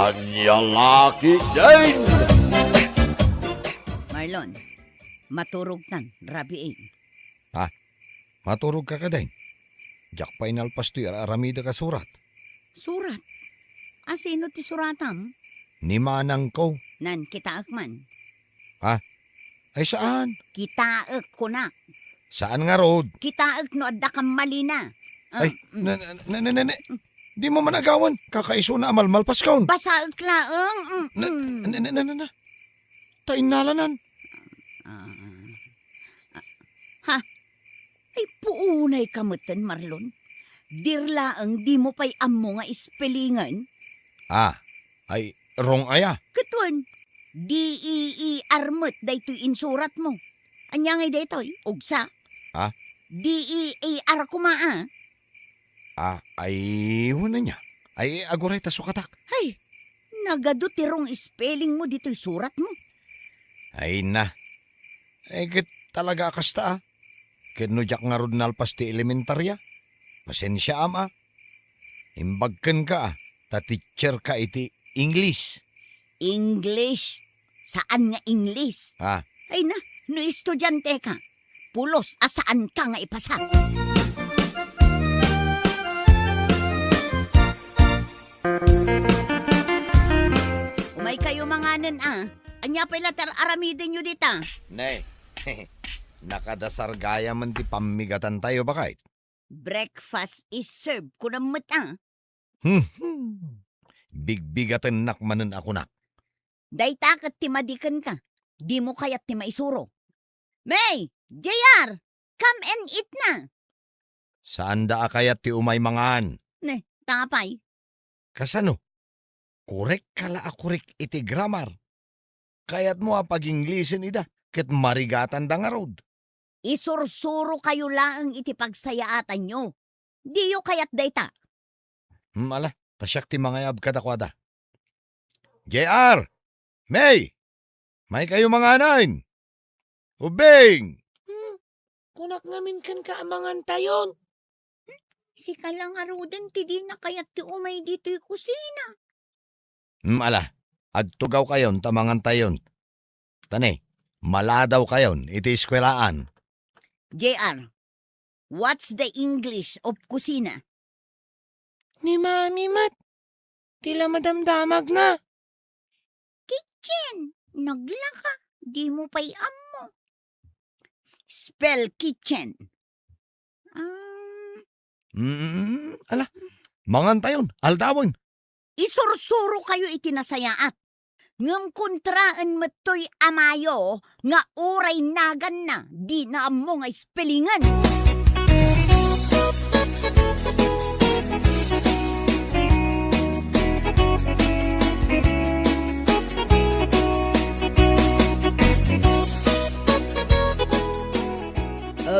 Anyalaki din! Marlon, maturog tan, rabiin. Maturog ka din. Jak pa inalpas to'y aramida ka surat. Surat? Sino ti suratam? Ni manang ko. Nan kitaak man. Ay saan? Kitaak ko na. Saan nga road? Kitaak no adda kang mali na. Ay, di mo managawan. Kakaiso na amalmalpas kaon. Basaak laang. Na. Tainalanan. Ay puunay kamutan, Marlon. Dirlaang di mo pa'y ammo nga ispelingan. Ay wrong aya. Katuan, D-E-E-R mo't daytoy insurat mo. Anya ngay daytoy, ugsa. D-E-A-R kumaa. Ay wala niya. Ay aguray ta sukatak. Ay, nagadutirong spelling mo dito'y surat mo. Ay na. Kit talaga kasta Kinujak nga rod nalpas ti elementarya. Pasensya ama. Imbagken ka ta teacher ka iti English. English? Saan nga English? Ay na, no estudyante ka. Pulos, asaan ka nga ipasa? Umay kayo manganan Anya pala aramidin nyo dita. Nay, nakadasar gaya man ti pamigatan tayo bakit? Breakfast is served. Kunamot Bigbigatan nakmanan ako nak. Dayta kat timadikan ka. Di mo kaya't ti maisuro. May! JR! Come and eat na! Saan da kayat ti umay mangan? Ne, tapay. Kasano? Korek kala akorek iti grammar. Kayat mo pag-Inglesin ida, ket marigatan da nga rod. Isursuro kayo lang iti pagsayaatan nyo. Di yo kayat dayta. Ala, tasyak ti mangayab kadakwada. JR! May! May kayo manganan! Ubing! Kunak ngamin kan kaamangan tayon. Si kalang arudan ti di na kayat ti umay dito'y kusina. Ala, agtugaw kayon tamangan tayon. Tani, maladaw kayon iti eskwelaan. JR, what's the English of kusina? Ni Mami Mat, tila madamdamag na. Kitchen, naglaka, di mo pa'y ammo. Spell kitchen. Ala, mangan tayon, aldawon. Isursuro kayo itinasayaat. Ngam kontraan matoy amayo nga oray nagan na di na ammo nga spellingan.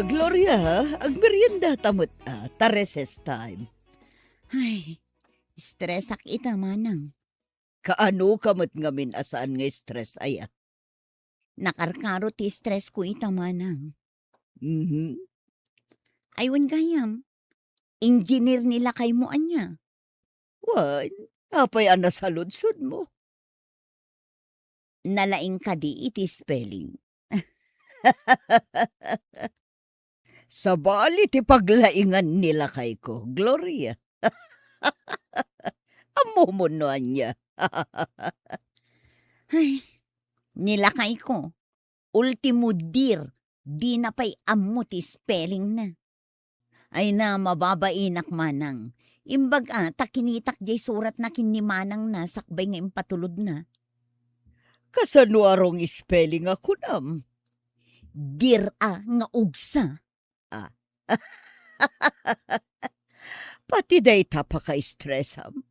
Gloria, agmerienda tamot tareses time. Ay, stressak ita manang. Kaano kamot ngamin asaan nga stress aya? Nakarkaro ti stress ko ita manang. Mhm. Aywan gayam. Engineer nila kay mo anya. Wan, apay ana sa ludsod mo. Nalaing ka di iti spelling. Sa bali ti paglaingan nila kay ko, Gloria. Amo mo no anya. Ay, nilakay ko. Ultimo dir, di na pa'y ammo ti spelling na. Ay na mababainak manang. Imbag takinitak jay surat na kinimanang na sakbay nga impatulod na. Kasano arong spelling ako nam? Dir nga ugsa. Pati dayta pa ka-stressam.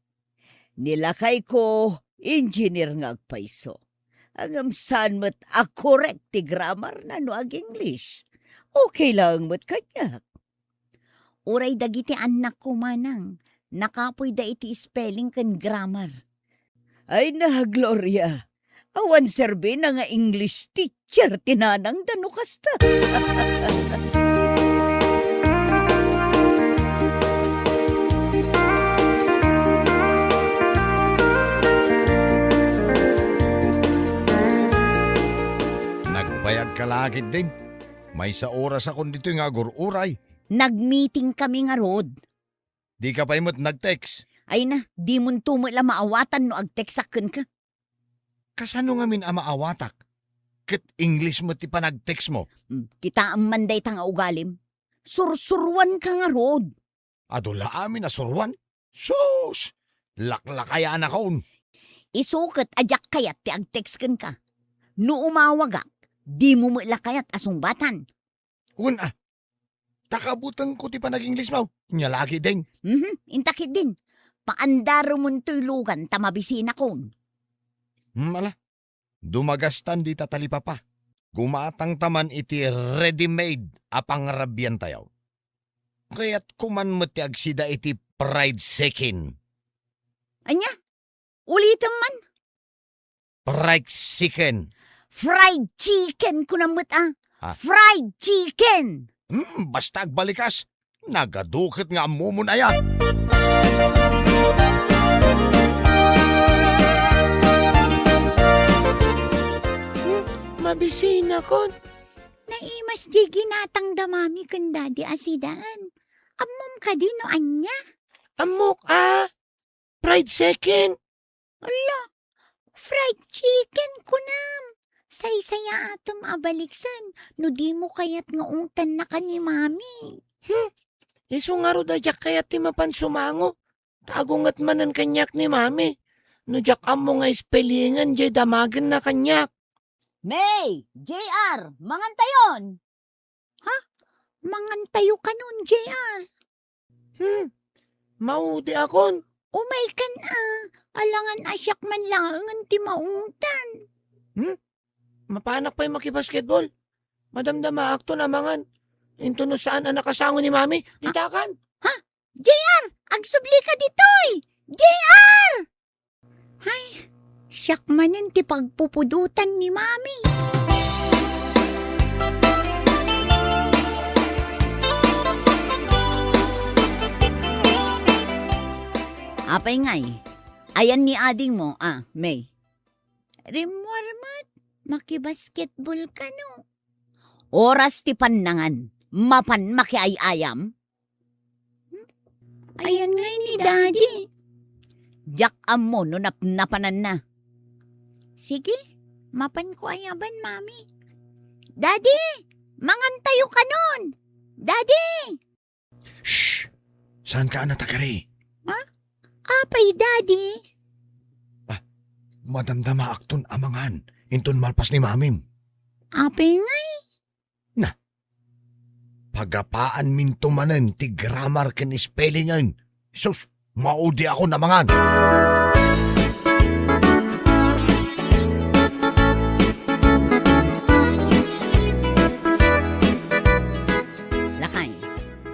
Nilakay ko, engineer nga agpaiso. Agam saan mo't akorek ti grammar na no ag English. Okay lang mo't kanya. Uray dagiti anak ko manang. Nakapoy da iti spelling kan grammar. Ay na, Gloria. Awan serbi na nga English teacher tinanang dano kasta. Nyalakit din. May sa oras akong dito nga gururay. Nag-meeting kami nga rod. Di ka pa imot nag-text. Ay na, di mo tumo la maawatan no agteksaken ka. Kasano nga min amaawatak? Ket English mo ti pa nag-text mo. Kita ang manday tanga ugalim. Sursurwan ka nga rod. Adula amin na surwan. Sus! Laklakaya na kaon. Isukat ajak kayat ti agteksken ka. No umawagak, di mo lakayat asong batan. Una, takabutang ko ti pa nag-English mo. Nyalaki din. Intakit din. Paandaro mo lugan tamabisina kon. Ala, dumagastan di tatalipa pa. Gumatang taman iti ready-made apang rabyan tayo. Kaya't kuman mo ti agsida iti fried chicken. Anya? Ulitin man. Fried chicken. Fried chicken ko namut Ah. Fried chicken! Basta agbalikas. Nagadukit nga mo na yan. Mabisina kon. Naimas di ginatang damami kan dadi asidaan. Amom ka din no anya. Amok fried chicken. Fried chicken ko nam. Say-saya atom abaliksan. No di mo kayat nga ungtan na ka ni mami. Iso nga ro dajak kaya ti mapansumango. Tagungat manan kanyak ni mami. No jak amo nga ispelingan jay damagan na kanyak. May! JR! Mangantayon! Ha? Mangantayo ka nun, JR. Maudi akon. Umay kan alangan asyak man lang ang ti maungtan. Mapanak pa'y makibasketball. Madamdama akto na mangan. Into no saan ang nakasango ni mami? Ditakan. JR! Agsubli ka ditoy! JR! Ay, siyak manin ti pagpupudutan ni mami. Apay ngay, ayan ni ading mo, May. Rimwarmat, makibasketball ka no. Oras ti panangan, mapan makiayayam. Ayan nga ni Daddy. Jack mo no napanan na. Sige, mapan ko ayaban, Mami. Daddy, mangantayo ka nun. Daddy! Shh! Saan ka natakari? Apay, Daddy. Madamdama akton amangan. Inton malpas ni mamim. Apay ngay. Pagapaan min tumanan ti grammar ken spellingan. Sus, maudi ako namangan. Lakay,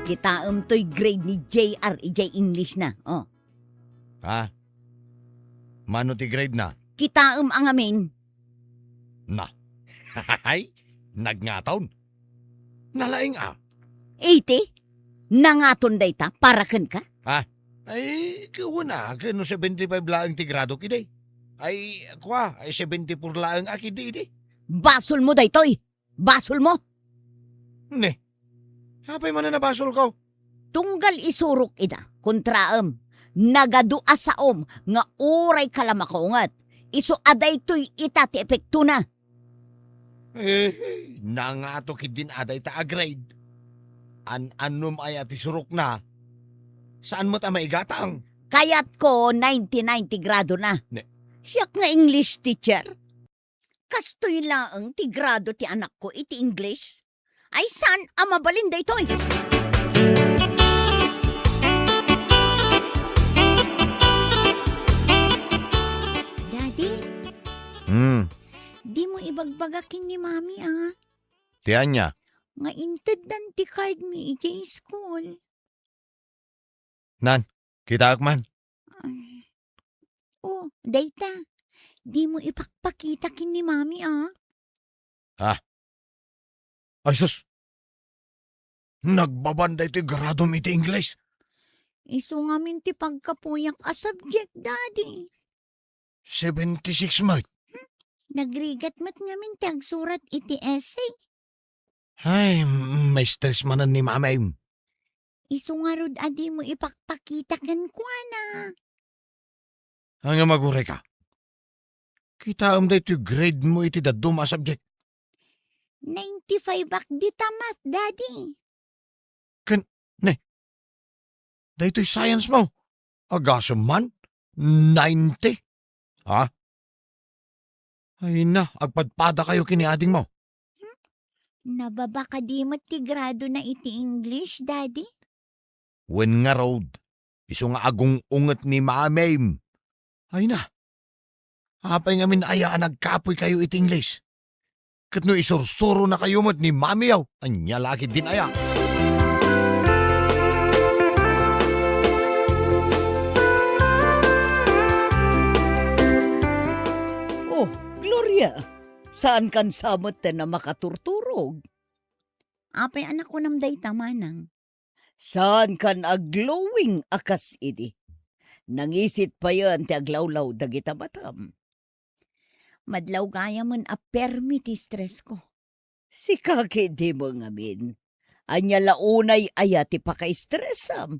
kita to'y grade ni JR, ijay English na. Oh. Ha? Mano ti grade na? Kita ang amin. Na. Hay, nagngaton. Nalaing 80? Nangaton day ta, para kan ka? Ay, kuwana, kano 75 laang ti grado kiday. Ay, ay 74 laang akidi di. Basol mo day to'y. Basol mo. Ne, hapay man na basol ko. Tunggal isurok ida, kontraam. Nagadu asaom, nga uray kalamakongat. Iso aday to'y ita ti epekto na. Nangato kidin aday ta grade. Anum ay ati surok na. Saan mo ta maigatang? Kayat ko 90 grado na. Ne. Siyak nga English teacher. Kastoy laang ti grado ti anak ko iti English. Ay san amabalin day to'y. Daddy, di mo ibagbagakin ni Mami Tiyan niya. Nga inted dan ti card mi iti school. Kita akman. Oh, dayta. Di mo ipakpakita kin ni Mami Ay sus. Nagbabanday ti grado mi ti English. Iso nga min ti pagkapuyak a subject, Daddy. 76 mat. Nagrigat mat nga min ti agsurat iti essay. Ay, may stress manan ni mamay. Isungarod adi mo ipakpakitakan ko na. Ang magure ka. Kita da ito grade mo iti daduma subject. 95 bak di tamat, Daddy. Da ito'y science mo. Agasam man. 90. Ha? Ay na, agpadpada kayo kiniading mo. Nababa ka di mo't ti grado na iti English, Daddy? When nga road. Iso nga agong unget ni mamay. Ay na. Apay ngamin ayaan nagkapoy kayo iti English. Kat no isursuro na kayo mo't ni mami yaw. Anya lagi din aya. Oh, Gloria, saan kan samot na makaturturog? Apay anak ko namday tamanang. Saan kan aglowing akas idi? Nangisit pa yan ti aglawlaw dagita batam. Madlaw gaya mon a permit stress ko. Si kaki di mo ngamin. Anya launay aya ti paka-stressam.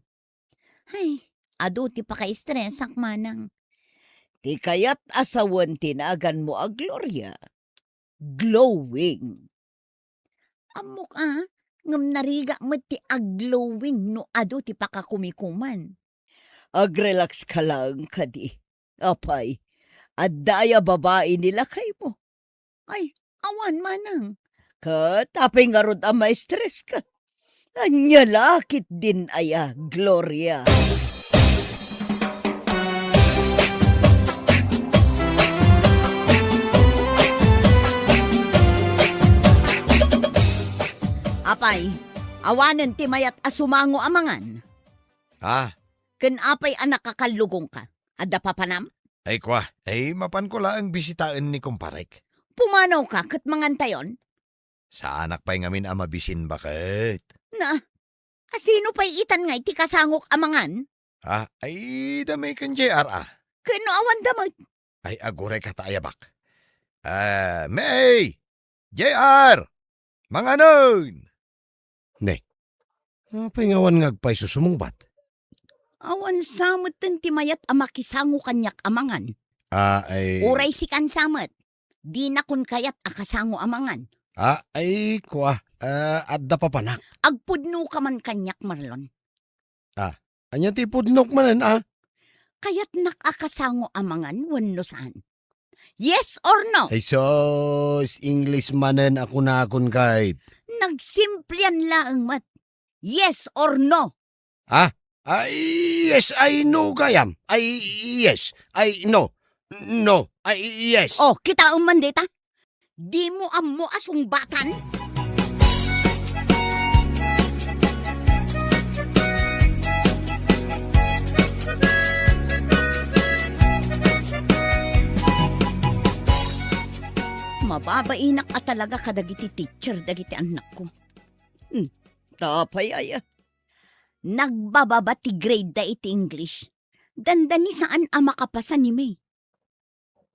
Ay, ado ti paka-stress ak manang. Ti kayat asawan tinagan mo a Gloria. Glowing. Amok ngam nariga mo ti aglowing no ado ti pakakumikuman. Agrelax ka lang kadi. Apay, at daya babae nila kay mo. Ay, awan manang. Katapay nga rod ang stress ka. Anya lakit din aya, Gloria. Apay, awanan ti mayat asumango amangan. Ah, Ken apay anak kakalugong ka. Adda pa panam? ay kwa. Ay mapan ko lang bisitaan ni kumparek. Pumanaw ka kat mangantayon? Sa anak pa'y ngamin amabisin bakit? Na, asino pa'y itan nga iti kasangok amangan? Ah, ay damay kan JR ah. Kano awan damag? Ay agure ka taayabak. May! JR! Mga nun! Ne, apay ngawan ngagpay susumungbat. Awan samot ti mayat amakisango kanyak amangan. Ay... Uray si kan samot. Di na kun kayat akasango amangan. ay kwa. Adda pa panak. Agpudno ka man kanyak Marlon. Anya ti pudnok manan Kayat nakakasango amangan wenno saan. Yes or no? Ay sos, English manan ako na akon kahit. Nagsimplian laang mat. Yes or no? Ay, yes, I know gayam. Ay, yes, I know. No, ay, yes. Oh, kita ang mandita. Di mo amo asong batan? Mababainak ka talaga kadagiti teacher, dagiti anak ko. Tapay aya. Nagbababa ti grade da iti English. Dandani saan ang makapasan ni May.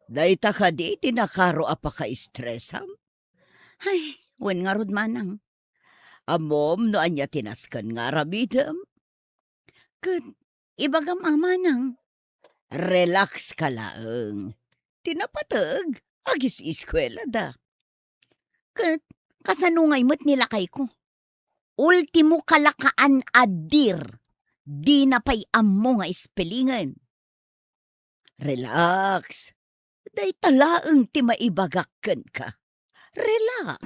Dayta ka di tinakaro apa ka-stressam. Ay, wen nga rod manang. Amom no anya tinaskan nga rabidam. Kat, ibagam amanang. Relax ka lang. Tinapatag. Agis iskwela da. Kat, kasanungay mo't nilakay ko. Ultimo kalakaan adir. Di na pa'y amo nga ispelingan. Relax. Day talaang ti maibagakken ka. Relax.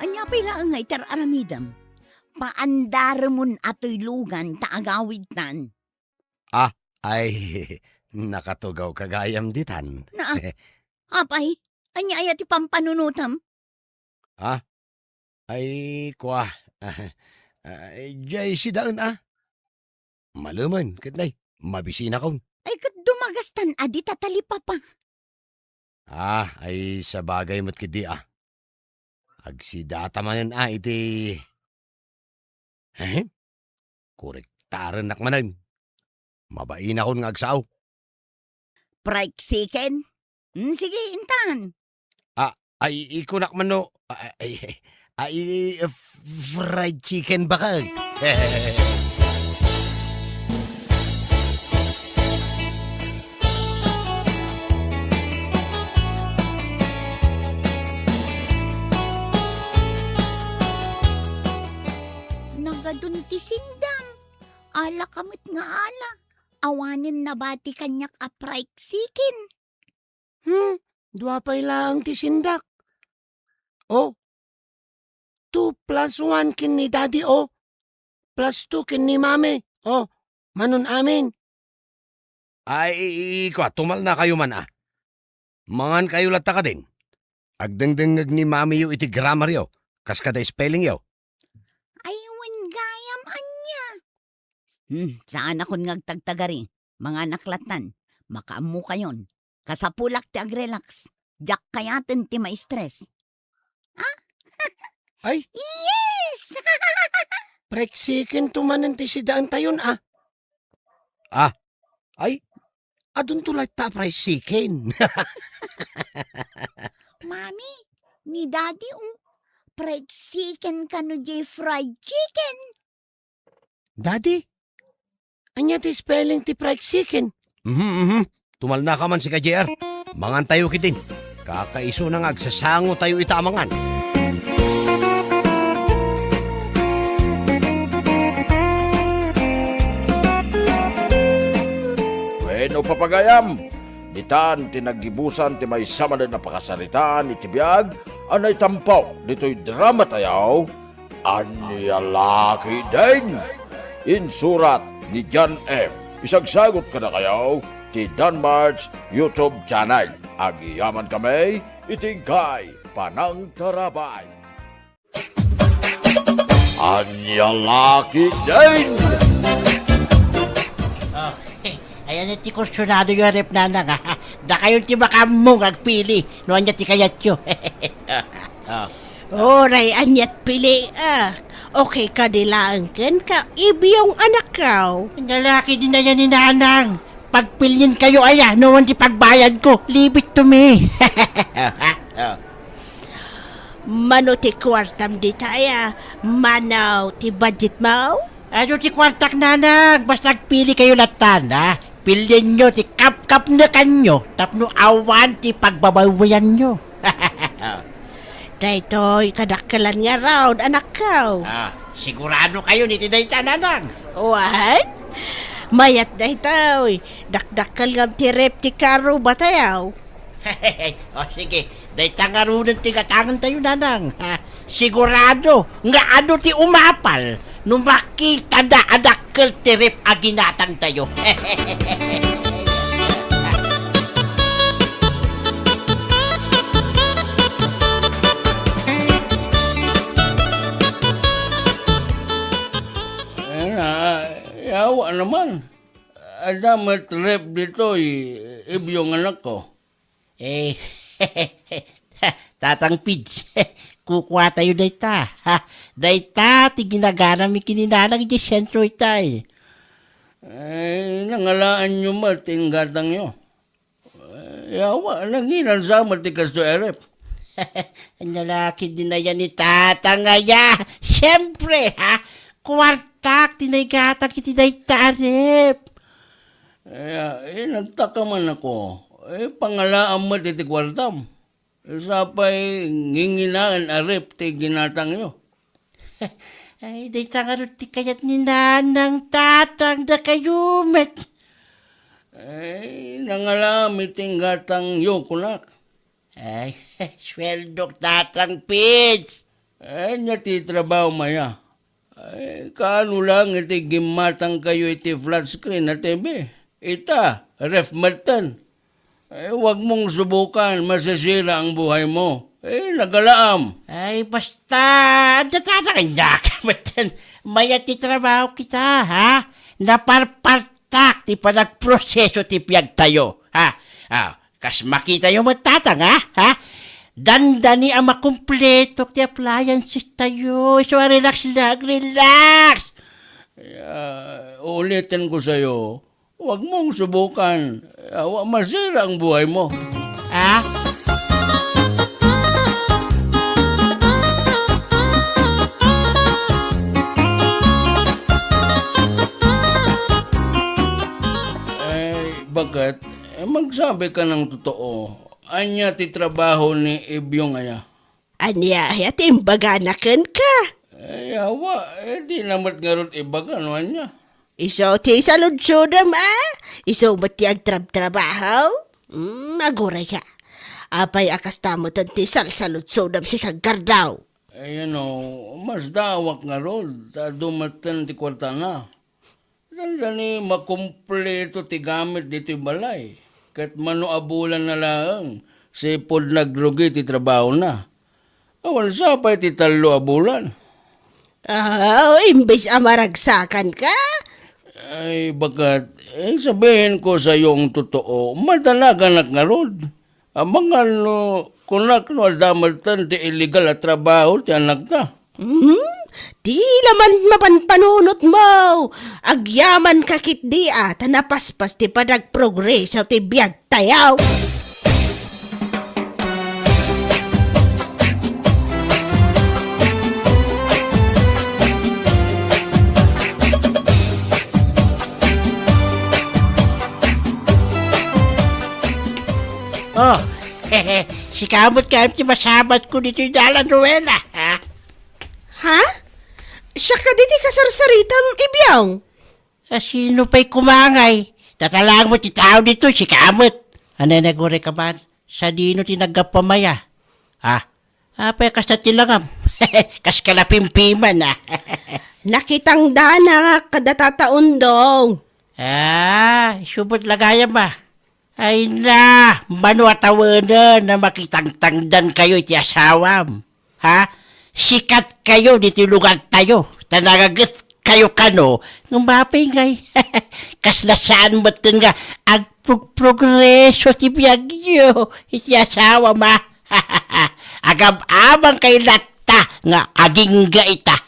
Anya pala nga itar aramidam. Paandaramon ato'y lugan taagawid tan. Ay, nakatugaw kagayam ditan. Na, apay, anya ayat ipampanunutam. Ay, kwa. Jay si daon Maluman, kitnay. Mabisina kon. Ay kat dumagastan adi tatalipa pa. Ay sa bagay mo't kidi Agsidata manan iti. Korek. Taran nakmanan. Mabain akong nga agsaw. Fried chicken? Sige, intan. Ay, iko nakmano. Fried chicken ba ka? Nagadun ti sindam. Ala kamit nga ala. Awanin na bati kanyak a fried chicken. Dua pa ilang ti sindak. Oh, 2 plus 1 kin ni daddy, oh. Plus 2 kin ni mami. Oh, manon amin. Ay, iko, tumal na kayo man ah. Mangan kayo lata ka din. Agdengdengag ni mami yo iti grammar yo. Kas kada spelling yo. Aywan gayam anya. Saan akong ngagtagtagari? Mga naklatan. Makaamu kayon. Kasapulak ti agrelax. Jak kayaten ti ma-stress. Ay, Yes! preksikin tumanan ti sidaan tayon, ah. Ay, adun tulad ta preksikin. Mami, ni daddy fried chicken kano jay fried chicken. Daddy, anya ti spelling ti preksikin? Tumal na ka man si ka-JR. Mangan tayo kitin. Kakaiso na nga, agsasango tayo itamangan. Bueno papagayam, ditan tinagibusan ti may sama na napakasaritaan iti biyag, anay tampaw dito'y drama tayaw, Anyalaki din. Insurat ni John M. Isagsagot ka na kayaw ti Danmar's YouTube channel. Agiyaman kami, itingkay panang tarabay. Anyalaki din. Ayan na ti kursunado yung rep nanang ha. Da kayo ti makamong agpili. No anya ti kayat yun. Oray, anyat pili Okay ka dilaan ken ka ibiyong anak kaw. Lalaki din na yan ni nanang. Pagpilyin kayo aya, noon ti pagbayad ko. Leave it to me. Mano ti kwartam di taya. Manaw ti budget mo? Ano ti kwartak nanang? Basta agpili kayo latan ha. Pilyin nyo ti kap-kap na kanyo. Tapno awan ti pagbabawayan nyo. Daytoy kadakkalan nga raw anak kaw. Sigurado kayo ni tinay nanang. Wan? Mayat daytoy. Dakdakkal ngam ti rep ti karo batayaw. O sige, day tangarunan ti gatangan tayo nanang. Sigurado nga ano ti umapal nung makita da adakkel ti rep aginatang tayo. Yawa naman. Adamat rep dito, ibiyong anak ko. Tatang Pids, kukuha tayo dayta. Dayta, ti ginagana mi kininanang di sentro itay. Nangalaan nyo mating gatang nyo. Yawa, nanginan sa matikas to erep. Ang lalaki din na yan ni tatangaya. Siyempre, ha? Kwartak, tinaygatang kiti dayta rep. Nagtaka man ako. Pangalaan mo titi kwartam. Isa pa'y nginginaan arep ti ginatang nyo. Ay, dayta nga rin ti kayat ni nanang tatang da kayo, met. Nangalami ting gatang nyo kunak. Ay, sweldok tatang Pids. Nya ti trabaho maya. Kaano lang iti gimatang kayo iti flat screen na TV. Ita, ref matan. Huwag mong subukan, masasira ang buhay mo. Nagalaam. Ay, basta, datatanganyak. Maya ti trabaho kita, ha? Naparpartak ti panagproseso ti piyag tayo, ha? Kas makita yung matatang, ha? Dandani ang makumpleto ti appliances tayo. So, relax lang, relax. ulitin ko sa'yo, huwag mong subukan. Masira ang buhay mo. Ha? Bakit? Magsabi ka ng totoo. Anya ti trabaho ni Ibyong aya. Anya, yatimbaga na ka. Awa, di namat nga ron ibaga, ano anya? Iso ti saludsudam Iso matiag trabaho? Aguray ka. Apay akas tamo ti saludsudam si kagardaw. Ayan mas dawak nga ron. Dumatan ti kwarta na. Dali makumpleto ti gamit dito balay. Kat manuabulan na lang. Sipod nagrugi ti trabaho na. Awan sa pa ti talo abulan. Imbis amaragsakan ka? Ay, bakat, sabihin ko sa iyong totoo, madalaga nga ron. Amang kunak no aldamatan ti illegal at trabaho ti anak ta. Di laman mapanpanunot mo. Agyaman kakit di tanapaspas ti padagprogreso ti biyag tayaw. Oh, si kamot ka ti masabat ko dito yung dalan, Rowena, ha? Ha? Siya ka diti kasarsaritam ibyaw. Sino pa'y kumangay? Tatalang mo ti tao dito, si kamot. Ano nagure ka ba? Sa dino ti nagapamaya. Ha? Apay kas na tilangam. Kas kalapimpiman, ha? Nakitang dana kadatataon dong. Subot lagayam ba? Ay na, manuatawanan na makitang tangdan kayo iti asawam. Ha? Sikat kayo dito lugar tayo. Tanagagat kayo kano. Ng mapingay. Kaslasaan mo nga agprogreso ti biyagyo. Iti asawam ha. Agab-abang kay latta nga aging gaita.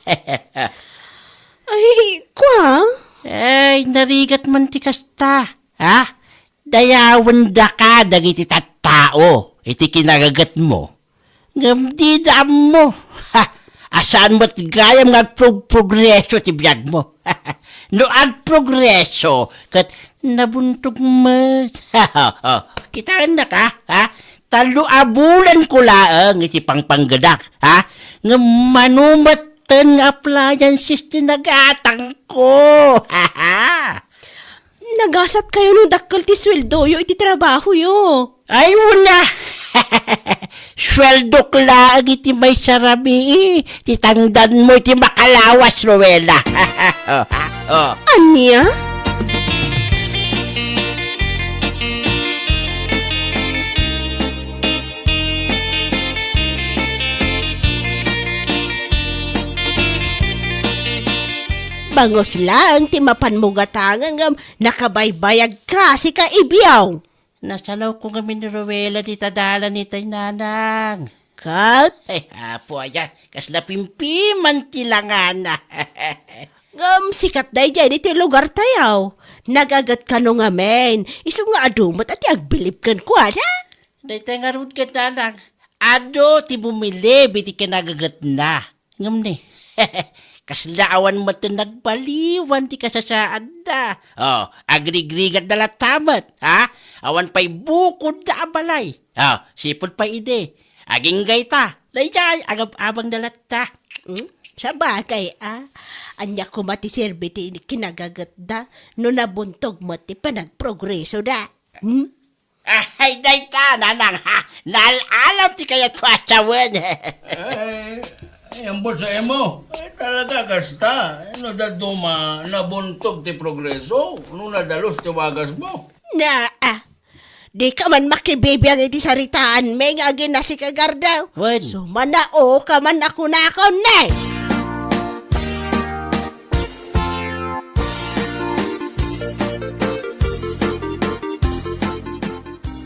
Ay, kwa? Ay, narigat man ti kasta. Ha? Dayawan da ka dagiti tattao, iti kinagagat mo. Ngam di dam mo. Ha, asaan mo't gayam nga progreso ti biyag mo. No agprogreso, kat nabuntog mo. Kitaan na ka, ha? Talo abulan ko laang iti pangpanggadak, ha? Ngam manumatan appliances ti nagatang ko. Ha, ha. Nagasat kayo nung dakkal ti sweldo yo iti trabaho yo. Ay, wala. Sweldo klaan iti may sarabi. Titangdan mo iti makalawas, Rowena. Anya? Bangos lang ti mapanmugatangan ngam nakabaybayag ka si kaibyaw. Nasalaw ko kami ni Rowena di tadala ni tay nanang. Kat? Ay, apo ayan. Kas napimpiman tilangana. Ngam sikat day dyan iti lugar tayaw. Nagagat ka nung amen. Iso nga adumat at agbilip kan ko, ha? Day tayo nga rood ka nanang. Ado ti bumili biti ka nagagat na. Ngam ni. Kaslaawan mo ito nagbaliwan ti kasasaan na. Agrigrigat na latamat, ha? Awan pa'y bukod na abalay. Sipod pa ide. Aging gayta. Layay, agab-abang na lata. Sa bagay, anya ko mati serbiti kinagagat da, no nabuntog mo ti panagprogreso da. Ay, dayta, nanang, ha? Nalalam ti kayat ko asawan. Ang sa emo. Talaga kasta. Ano da duma nabuntog ti progreso? Ano nadalos ti wagas mo? Di ka man makibibiyang iti saritaan, may nga agin na si kagardaw. Wen. So manao ka man ako na ako, nay!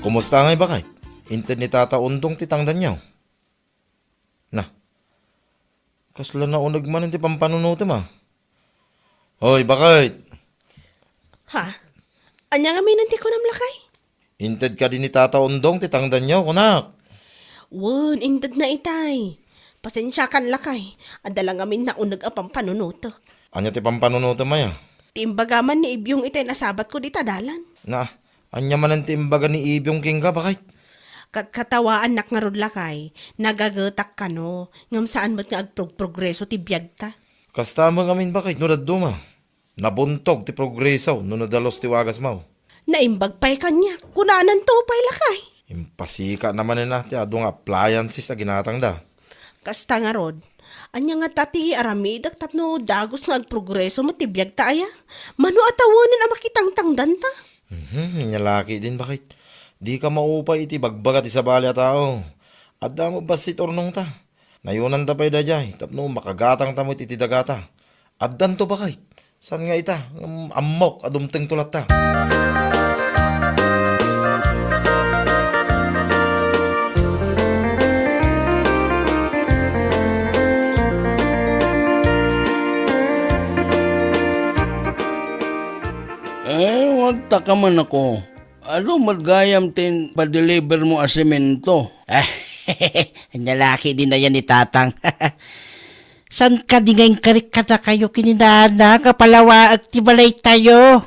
Kumusta ngay bakay? Internet tataundong titangdan niyaw. Na, kasla na unag man hindi pampanunuti ma. Hoy, bakit? Ha? Anya nga minanti ko nam lakay? Inted ka din ni Tata Undong ti tangdanyaw, kunak. Won, indad na itay. Pasensya kan lakay. Adala nga min naunag apang panunuto. Anya ti pampanunuto maya. Timbagaman ni Ibyong itay nasabat ko di tadalan. Na, anya man ang timbaga ni Ibyong King ka, bakit? Katawaan nak nga rod lakay. Nagagatak ka no. Ngam saan mo't nga agprogreso ti biyag ta. Kastama ngamin bakit, no daduma. Nabuntog ti progresaw, no nadalos ti wagas mau. Naimbag pa'y kanya. Kunanan to pa'y lakay. Impasika naman na ti adong appliances na ginatang da. Kasta nga rod. Anya nga tati aramidak tapno dagos nga agprogreso mo ti biyag ta aya. Mano atawonin ang makitang tangdan ta. Nyalaki din bakit? Di ka maupay iti bagbaga ti sabali a tao. Adda mo basit ornong ta. Nayunan ta pa'y dajay, tapno makagatang ta mo iti dagata. Addan to bakit? San nga ita? Amok adumteng tulat ta. Wag ta ka man ako. Ano magayam tin pa-deliver mo a semento? Nalaki din na yan ni Tatang. San ka di ngayon karikata kayo kininana kapalawa at tibalay tayo?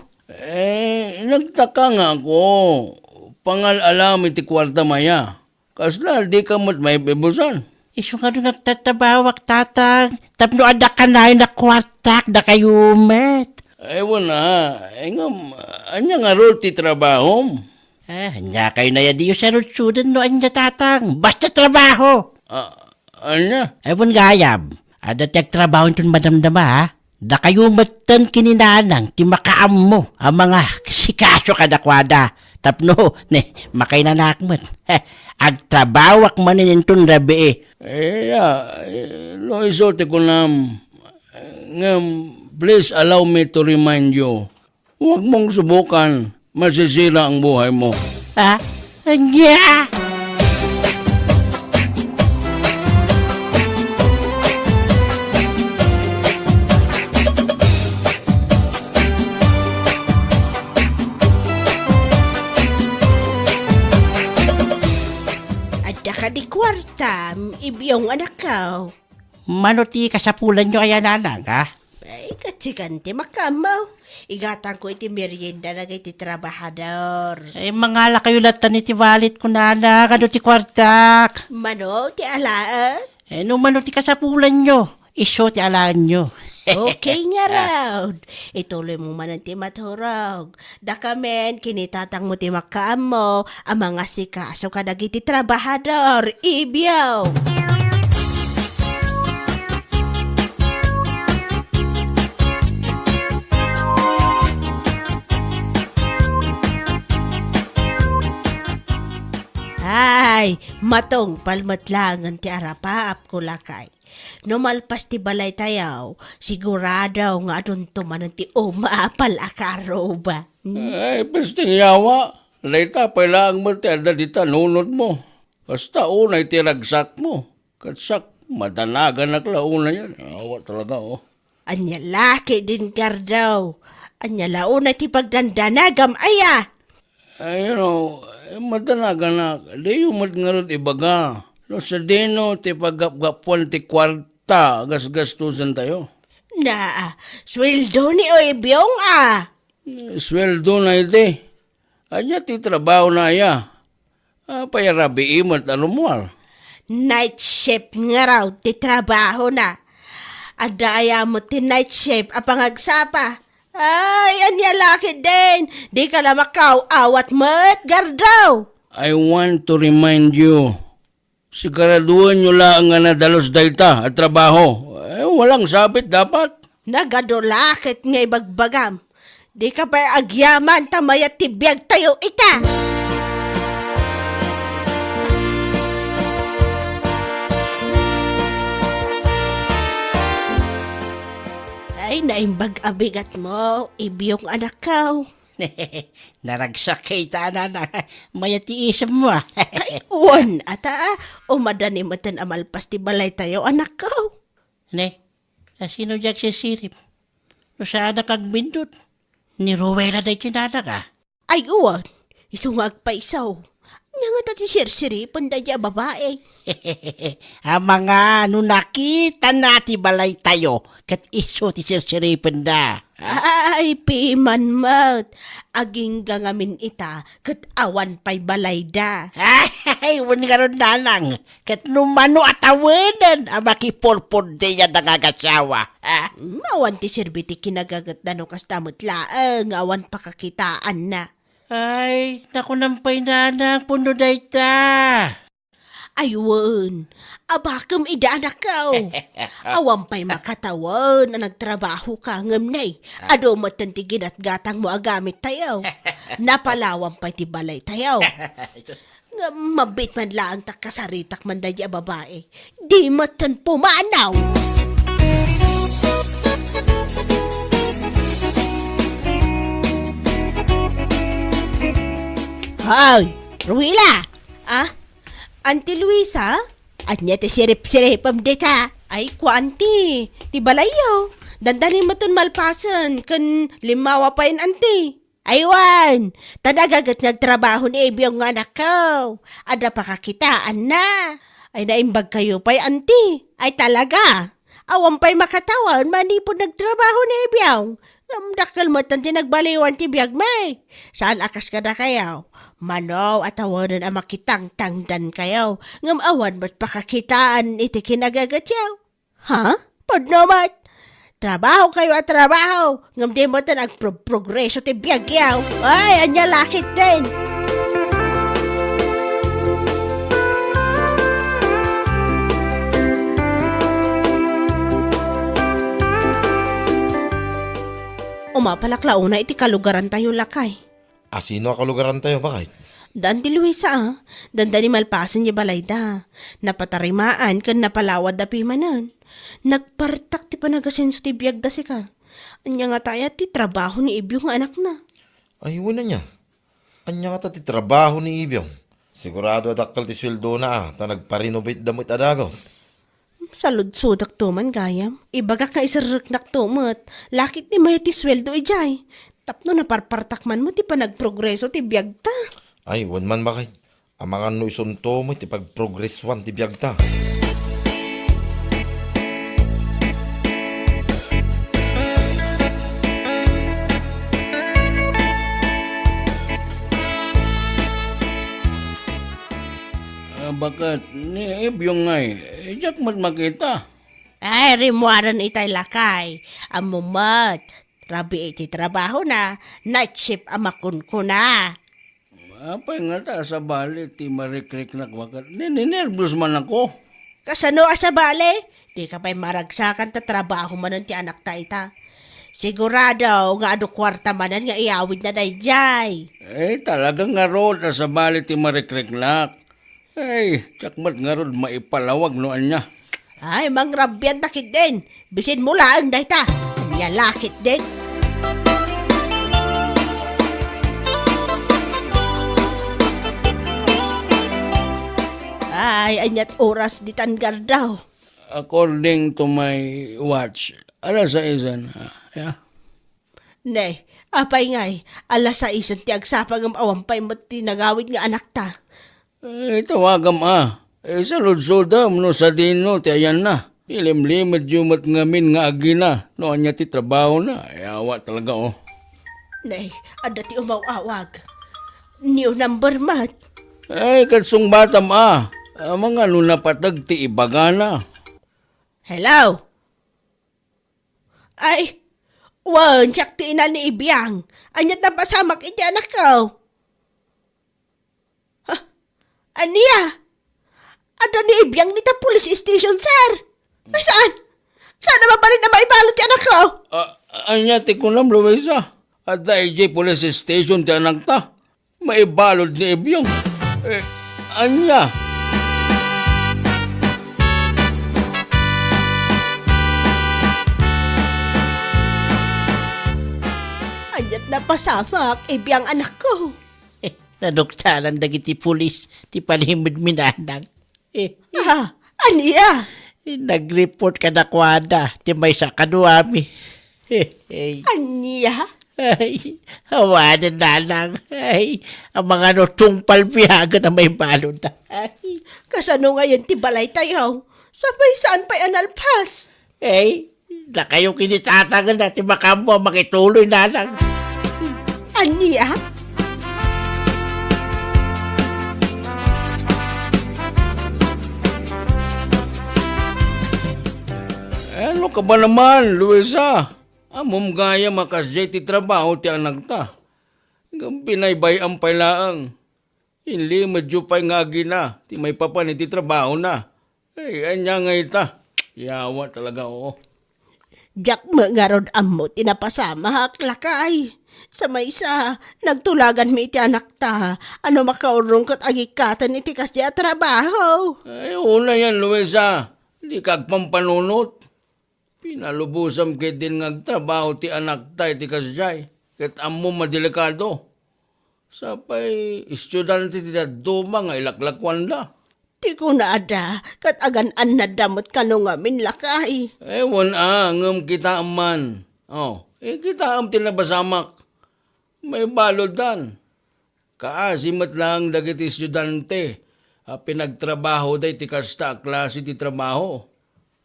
Nagtaka nga ako. Pangal-alam iti kwarta maya. Kasla, di ka mo't may bibusan. Iso nga doon nagtatabawak, Tatang. Tapno ada ka na yung nakwartak na kayo met. Wala. Anya nga ro ti trabaho. Anya kayo na yan diyo sa rutsudan no anya, Tatang. Basta trabaho. Anya? Ewan gayam. Ada tiyag trabaho itong madamdama, ha? Da kayo matan kininanang ti makaam mo ang mga sikaso kadakwada. Tapno, makay nanakmat. Agtrabawak manin itong rabi No isote ko nam. Please allow me to remind you. Huwag mong subukan. Masisira ang buhay mo. Ha? Anya? Di kwarta, Ibyong anak ka. Manuti kasapulan nyo kaya nanang, ha? Ay, katsikante makamaw. Igatan ko iti merienda na iti trabahador. Mangala kayo latan iti walit ko nana, kano ti kwartak. Mano, ti alaan? No manuti kasapulan nyo, iso ti alaan nyo. Okay nga raw. Ituloy mo man ang timaturog. Dakamen, kinitatang mo timakaam mo, ang mga sikaso kadagiti trabahador, Ibyaw. Ay, matong palmatlangan ti arapaap ko lakay. No malpas ti balay tayaw, sigurado nga adun tumanan ti umaapal akaro ba? Pesting yawa. Laita pailang mo ti ada di tanunod mo. Basta unay ti ragsak mo. Katsak, madanagan naklauna yan. Awa talaga, oh. Anya laki din kardaw. Anya launa ti pagdandanagam aya. Madanagan na. Di yung matngarot ibaga. No, sa dino, ti paggapuan ti kwarta, gasgastusan tayo. Na, sweldo ni Ibyong Sweldo na iti. Anya ti trabaho na aya. Payarabi imot alumual. Night shift nga raw, ti trabaho na. Adaya mo ti night shift, apangagsapa. Ay, anya laki din. Di ka na makaw, awat mat, gardaw. I want to remind you, siguraduhan nyo lang nga nadalos dayta at trabaho. Walang sabit dapat. Nagadulakit nga ibagbagam. Di ka pa agyaman tamaya tibiyag tayo ita. Ay, naimbag abigat mo, Ibyong anak ka. Naragsak kay tanana, mayati isam mo, Ay, uwan, ata, umadani matan amalpas ti balay tayo, anak ka. Ne, sino diyak si sirip? No saan nakagbindot? Ni Rowela day kinanag ah. Ay, uwan. Isungag pa isaw. Nga nga tati sirsiri, pandaya babae. Ang mga nakita nati balay tayo, kat iso ti sirsiripan da. Ay, piman mat. Aging gangamin ita, kat awan pa'y balay da. Ay, wani ka ron nanang, kat numano at awanan, ang makipurpod diya nangagasyawa. Mawan ti sirbiti kinagagat na no kastamot laang, awan pakakitaan na. Ay, naku nampay nanang, puno day ta. Ayun, abakam ida anak ka. Awan pa'y makatawan na nagtrabaho ka ngamnay. Ado matantigin at gatang mo agamit tayo. Napalawan pa'y tibalay tayo. Nga mabit man lang takasaritak man daya babae. Di matan pumanaw. Hoy, Ruila! Ah? Auntie Luisa? Anya ti sirip-siripam dita. Ay, kwanti. Ti balayo. Dandali matun malpasan. Kan limawa pa yun, auntie. Aywan, tadagagat nagtrabaho ni Ebyo ng anak ko. Ada pa kakitaan na. Ay naimbag kayo pa'y, auntie. Ay talaga. Awan pa'y makatawan, manipod nagtrabaho ni Ebyo. Dakal mo tanti nagbaliwan ti biyag may. Saan akas ka na kayaw? Manaw at awanan ang makitang-tangdan kayaw. Ngam awan mo't pakakitaan iti kinagagat yaw. Ha? Padnamat? Trabaho kayo at trabaho. Ngam di mo ta nagprogreso ti biyag yaw. Ay, anya lakit din. Umapalaklauna iti kalugaran tayo lakay. Sino kalugaran tayo, bakit? Dan ti Luisa danda ni malpasan niya balayda. Napatarimaan kan napalawad da pimanan. Nagpartak ti panagasenso ti biyag da si ka. Anya nga tayo ti trabaho ni Ibyo nga anak na. Ay, wala niya. Anya nga ti trabaho ni Ibyong. Sigurado adakal ti sweldo na ta nagpa-renovate damit adagos. Salud-sudak to man gayam. Ibaga ka isarek nak tumat. Lakit ni may ti sweldo ijay. Tapno na parpartakman mo ti panagprogreso ti biyag ta. Ay, wan man bakit? Ang mga nuisunto mo ti pag-progress ti biyag ta. Bakit? Ni Ibyong ngay. Diyak mat makita. Ay, rimuaran itay lakay. Amumat. Rabi iti trabaho na. Night shift amakun ko na. Apay nga ta sa bali ti marikrik na wakat. Ninervous man ako. Kasano sa bale? Di ka pa'y maragsakan ta trabaho manon ti anak ta ita. Sigurado nga ado kwarta manan nga iawid na dayjay. Talagang nga road na sa bali ti marikrik nak. Tsakmat nga road maipalawag noan niya. Ay, mangrabyan takit din. Bisin mo lang dahi ta. Kanya lakit din. Ay, anyat oras di tanggar daw. According to my watch, alas 6 na. Yeah. Ne, apay ngay. Alas 6 ti agsapag ang awampay mo tinagawid nga anak ta. Tawagam sa ludsodam no sa dino ti ayan na. Ilimlimad yumat ngamin nga agina. Noon niya ti trabaho na. Awa talaga Ne, ada ti umawawag. New number mat. Katsong batam mga napatag ti ibagana. Hello? Ay, wan, siyak ti ina ni Ibiyang. Anyat na pasamak iti anak ko. Aniya? Ada ni Ibiyang nita police station, sir. Ay, saan? Saan na mabalin na maibalot yung anak ko? Anya ti kunam, Luisa. At IJ Police Station ti anak ta. Maibalod ni Ibyong. Anya? Anyat na pasamak, Ibiyang anak ko. Naduktalan dagiti pulis, ti palimid minanang. Aniya? Nag-report ka na kwada, ti may sa kanuami. Aniya? Ay, hawanan na lang. Ay, ang mga nutong palbiyaga na may balon na. Ay, Kasano ngayon ti balay tayo? Sabay saan pa'y analpas? ay, na kayo kinitatagan natin makamo makituloy na lang. Aniya? Ano ka ba naman, Luisa? Amom gaya makasya ti trabaho ti anak ta. Hanggang pinaybay ang pailaang. Hindi medyo pa'y nga gina. Ti may papan ti trabaho na. Ay, anya nga ita. Yawa talaga, oo. Jack mga rod amo tinapasama haklakay. Sa may isa, nagtulagan mi iti anak ta. Ano makaurong kat agikatan iti kasya trabaho. Ay, una yan, Luisa. Hindi kagpampanunot. Pinalubusam kay din ngagtrabaho ti anak ta iti kasjay. Ket ammo madelikado. Sapay, estudyante ti daduma nga ilaklakwan da. Ti ko na ada, kat agan-an na damot kano nga min lakay. Ewan ngam kita man. Oh, kita am tinabasamak. May balodan. Kaasimat lang dagiti estudyante. Pinagtrabaho day ti kasta klase ti trabaho.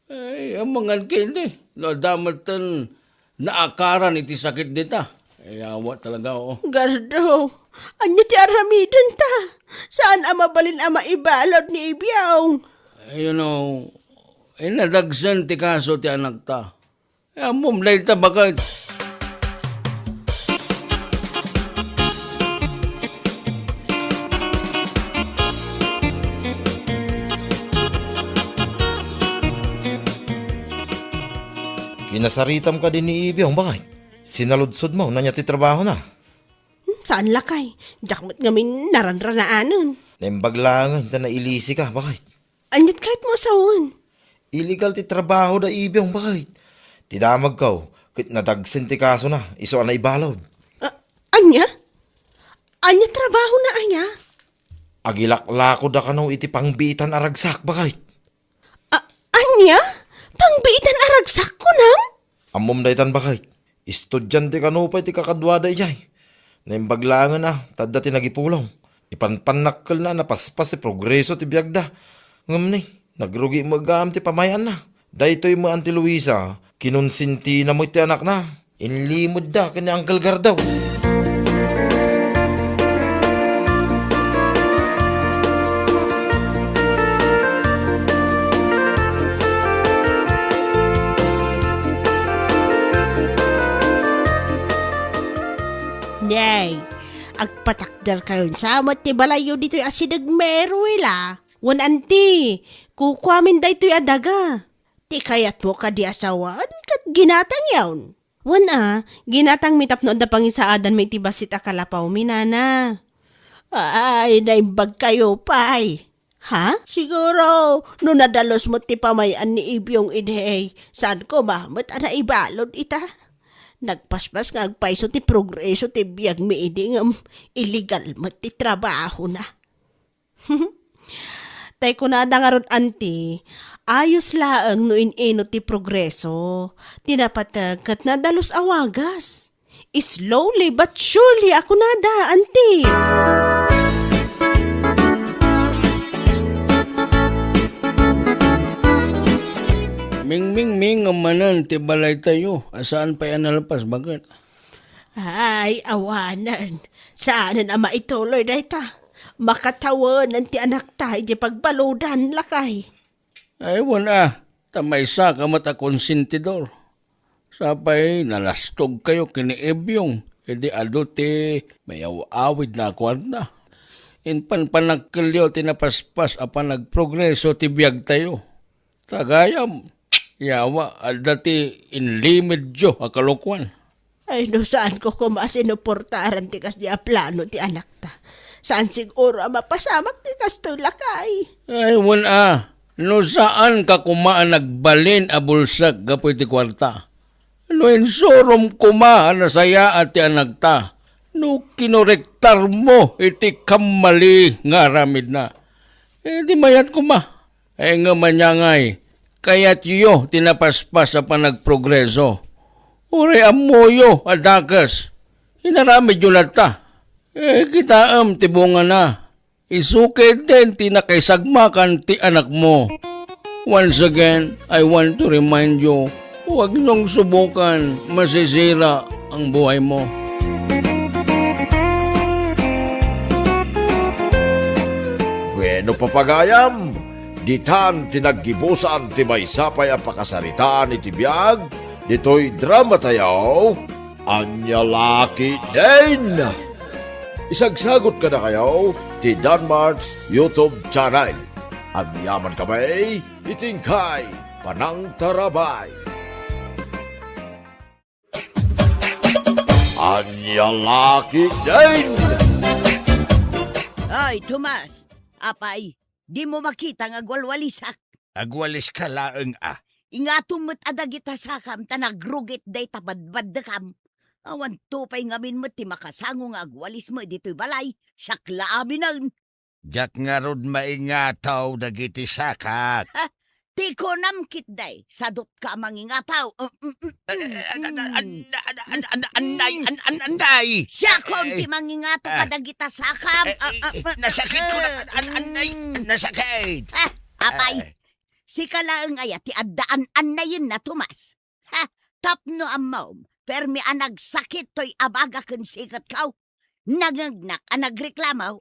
Ay, ang mga kindi. No, damatan naakaran iti sakit dita. Ay, awa talaga, oo. Gardo, anya ti aramidan ta. Saan ama balin ama ibalod ni Ibiyaw? You know, nadagsan ti kaso ti anak ta. Mumlay ta bakit? Kinasaritam ka din ni Ibiyong, bakit? Sinaludsod mo, na niya ti trabaho na. Saan lakay? Jakmat ngamin naranranaanon. Naimbaglangan, ta nailisi ka, bakit? Anyat kahit mo sawon. Illegal ti trabaho da Ibiyong, bakit? Tidamag kaw, kit nadagsin ti kaso na, iso na ibalod. Anya? Anya trabaho na anya? Agilaklako da ka no iti pangbitan aragsak, bakit? Anya? Pangbiitan aragsak ko nang? Amom daytan bakit? Estudyante ka no pa iti kakadwada ijay. Naimbaglangan na, tadda ti nagipulong. Ipanpanakkel na napaspas ti progreso ti biyagda. Ngam ni, nagrugi mo agam ti pamayan na. Daytoy mo Auntie Luisa, kinunsinti na mo iti anak na. Inlimod da kani Uncle Gardaw. Nay, agpatakdar kayon samot ti balayo dito'y asidag meruela. Wan anti, kukwamin da ito'y adaga. Ti kayat mo ka di asawan, kat ginatang yawn. Wan ginatang mitapnood na pangisaadan may tibasit akalapaw minana. Ay, naimbag kayo, pay. Ha? Siguro, no nadalos mo ti pamayan ni Ibyong idhey, saan ko mahmat ana ibalod ita? Nagpaspas nga agpaiso ti progreso ti biyag mi idi ngam illegal ti trabaho na. Tay ko na nga ron anti, ayos laang no inino ti progreso, tinapatag kat nadalos awagas. Slowly but surely ako nada, anti. Ming manan ti balay tayo. Asaan pa yan nalapas? Bakit? Ay, awanan. Saanan ama ituloy na ita? Makatawan ti anak tayo di pagbaludan lakay. Ay, wala. Tamaysa ka mata konsentidor. Sapay, nalastog kayo kiniibyong. Hindi adote, may awid na kwarta. Panagkalyo tinapaspas apan nagprogreso ti biyag tayo. Tagayam. Yawa, dati inlimid jo akalukwan. Ay no, saan ko kumasinuportaran ti kas di plano ti anak ta. Saan siguro mapasamak ti kas to lakay. Ay, wala. No saan ka kumaan nagbalin a bulsak gapoy ti kwarta. No insurom kumaan na saya at ti anak ta. No kinorektar mo iti kamali nga ramid na. Di mayat kuma. Ay nga manyangay. Kaya't yo tinapaspas sa panagprogreso. Uri amoyo adakas. Hinarami julata. Kita tibungan na. Isukid din tinakaisagmakan ti anak mo. Once again, I want to remind you, huwag niyong subukan, masisira ang buhay mo. Bueno papagayam, ditan tinaggibusan ti may sapay ang pakasaritaan iti biyag, dito'y drama tayaw, anya laki din. Isagsagot ka na kayo ti Danmar's YouTube channel. Agyaman kami, itingkay, panang tarabay. Anya laki din. Ay, Tomas, apay, di mo makita nga gwalwalisak. Agwalis ka laeng Ingatom mo't adagita sakam, tanagrugit day tabadbad da kam. Awan tupay ngamin mo't ti makasango nga agwalis mo dito'y balay, sakla amin ang. Jak nga rod maingataw dagiti sakak. Ti ko namkit day, sadot ka mangingataw. Anday! Siya kon ti mangingataw kadagita sakam. Nasakit ko na, anday, nasakit. Apay, si kalaang aya ti addaan na yun na Tomas. Tapno amaw, permi anagsakit to'y abaga kun sikat kaw. Nagagnak anagreklamaw,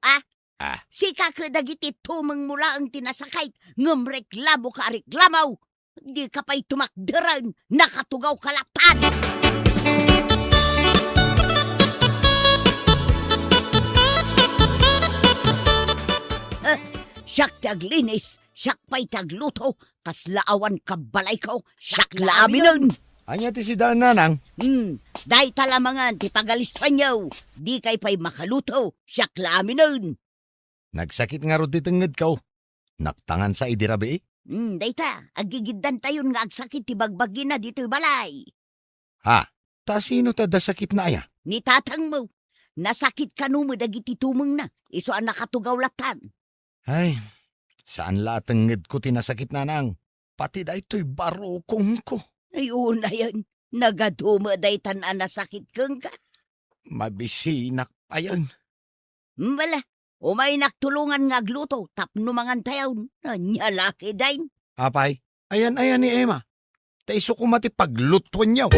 Sika ka dagiti tumang mula ang tinasakay, ngumreklamo ka reklamaw. Di ka pa'y tumakdaran, nakatugaw kalatan. Siyak taglinis, siyak pa'y tagluto, kaslaawan kabalay ko, siyak laaminan. Anya ti si daan nanang? Dahi talamangan, ti pagalispan niyo, di kay pa'y makaluto, siyak laaminan. Nagsakit nga rod ti tenged kaw. Naktangan sa idirabi Dayta, agigiddan tayon nga agsakit ti bagbagi na dito'y balay. Ha? Ta sino ta da sakit na aya? Ni tatang mo, nasakit ka no mo dagiti tumeng na, iso ang nakatugaw latan. Ay, saan la tenged ko tinasakit nanang? Pati da ito'y barokong ko. Ay, una yan, nagaduma daytan ang nasakit kang ka. Mabisinak pa yan. Wala, umay naktulungan nga agluto, tapno mangan tayaw, nyalaki dayn. Apay, ayan ni Emma. Taiso ko mati paglutwan niyaw.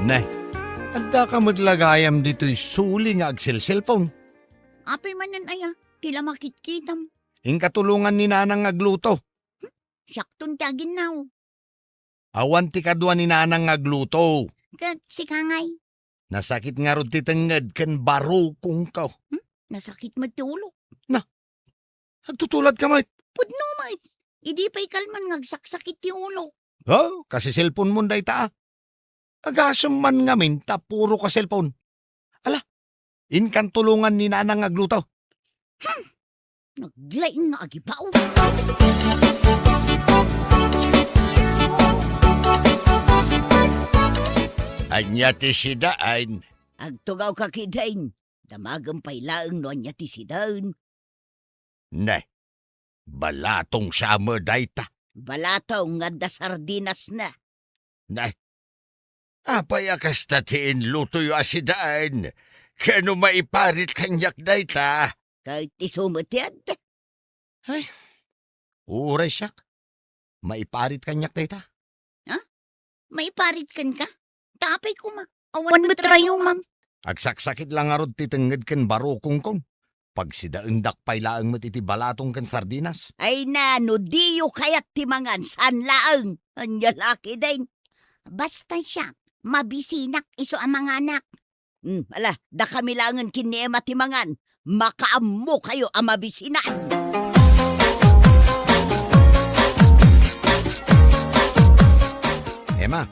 Nay, agda ka madlagayam dito'y suli nga agsil-cellphone. Apay manan aya, tila makitkitam. Ing katulungan ni nanang agluto. Saktong tagin now. Awan ti kadwa ni nanang agluto. Kat si kangay, Nasakit nga rod ti tenged ken barukong ka. nasakit mo ti ulo. Agtutulad ka mait. Pudno mait, idi pa'y kalman ngagsaksakit ti ulo. Oh, kasi cellphone mo day ta. Agasam man ngamin ta puro ka cellphone. Ala, inkan tulungan ni nanang agluto. Naglaing nga agibaw. Anya ti sidaan. Agtugaw ka kidain, damagang pa'y laang no anya ti sidaun. Ne, balatong summer day ta. Balataw nga da sardinas na. Ne, apay akas tatiin luto yu asidaan. Kano maiparit kanyak day ta. Kahit isumutid. Uray siyak. Maiparit kanyak day ta. May parit kan ka? Tapay ko ma. Awan mo trayo, ma'am. Agsaksakit lang arod ti tenged ken barukong kong. Pag sidaan dakpay laang met iti balatong ken sardinas. Ay na, no diyo kayat timangan san laang. Anya laki din. Basta siya, mabisinak iso ang mga anak. Ala, da kami langan kinema timangan. Makaammo kayo ang mabisinan. Emma,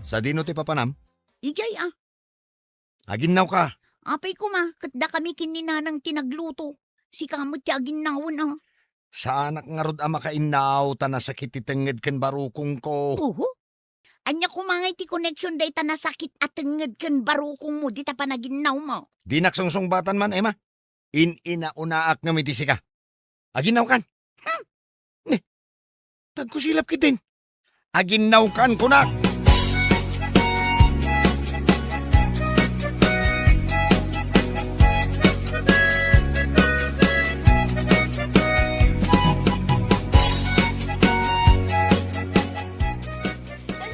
sa dino ti papanam? Ijay Aginaw ka. apay ko ma, katda kami kininanang tinagluto. Si kamot tiyagin nawon Sa anak nga rod ama kainaw ta nasakit ti tenged ken barukong ko. Anya kumangay ti connection day ta nasakit at tenged kan barukong mo, di ta panaginaw mo. Di naksungsung batan man, Emma. Inaunaak nga mitisi ka. Aginaw kan. Ne, tagkusilap kitin. Aginaw kan kunak.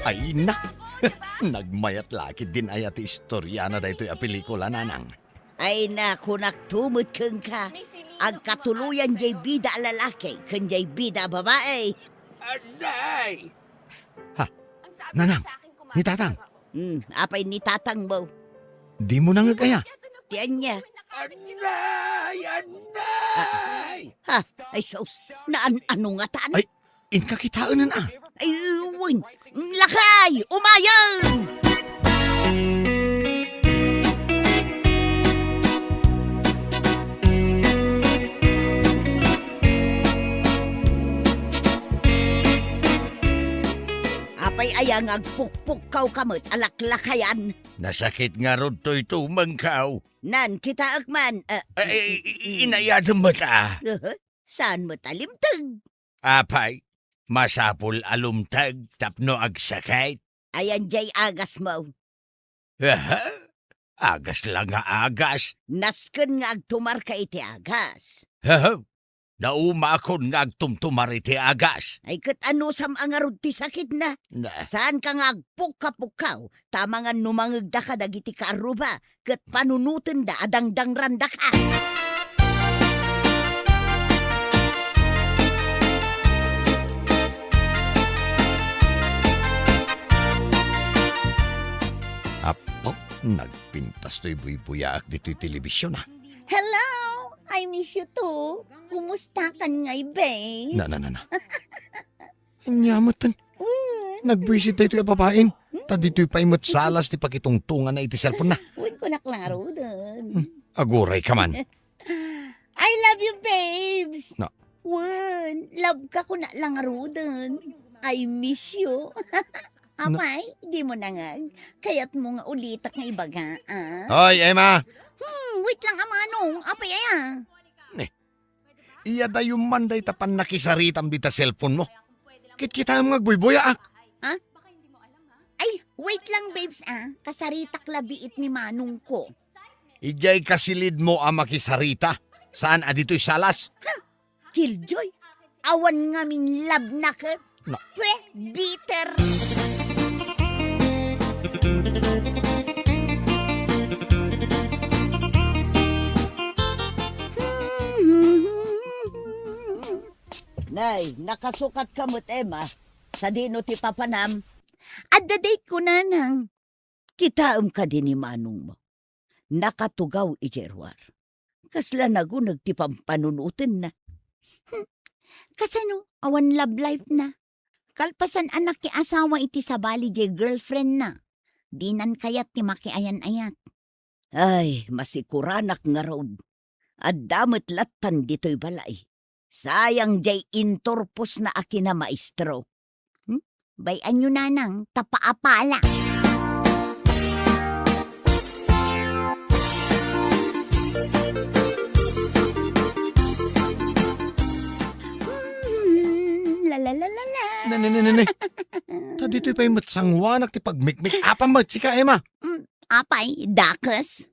Ay na. Nagmayat lakit din ayat istorya na daytoy a pelikula nanang. Ay naku, naktumot kang ka. Ang katuluyan jay bida lalaki, kan jay bida babae. Anay! Ha? Nanang, ni tatang, Apay ni tatang mo. di mo nangagaya. Tiyan niya. Anay! Anay! Ay sos, ano nga tan? Ay, inkakitaan na. Ay, uwin. Lakay! Umayan! Apay ayang agpukpukaw kamot alaklakayan. Nasakit nga rod to'y tumangkaw. Nan kita agman. Ay, inayadam mo ta. Saan mo talimtag? Apay, masapul alumtag tapno agsakit. Ayan jay agas mo. Aha, agas lang nga agas. Nasken nga agtumar ka iti agas. Haha, naumakon nga agtumtumar iti agas. Ay kat ano sam angarod ti sakit na. Na, Saan ka nga agpukapukaw? Tama nga numangagda ka dagiti kaaruba. Kat panunutin da adangdang randa ka. apo, nagpintas to'y buy-buyaak dito'y telebisyon ha. Hello! I miss you too. Kumusta ka ngay, babe? Na. Anyamatan. Nag-visit tayo ito'y babaeng. Ta dito'y paimot salas ti pakitungtungan na iti cellphone na. Uy, ko naklaro dun. Aguray ka man. I love you, babes! No. Wen, love ka ko na lang dun. I miss you. Apay, di mo nangag. Kaya't mo nga ulitak nga ibaga, ah? Hoy, Emma! Wait lang, amanong. Apay, aya. Iya da yung manday tapan nakisaritam di ta cellphone mo. Kit-kita mo nga buy-buyaak. Ay, wait lang, babes, ah. Kasaritak labiit ni manong ko. Ijay kasilid mo ang makisarita. Saan adito'y salas? Killjoy, awan nga min love na ka. No. Pwe, bitter. Nay, nakasukat kamot Emma. Sa dino ti papanam. At the date ko na nang. Kitaam ka din ni manong mo. Nakatugaw ijerwar. Kasla nagunag ti pampanunutin na. Kasano, awan love life na. Kalpasan anak ki asawa iti sabali je girlfriend na. Dinan kayat ti makiayan-ayat. Ay, masikuranak nga road. At damat latan dito'y balay. Sayang jay intorpos na akin na maestro. Bayan nyo na nang tapaapala. La la la la la. Nanay. Ta dito'y paimot sangwanak ti pagmikmik. Apamat si ka, Emma. Apay, dakas.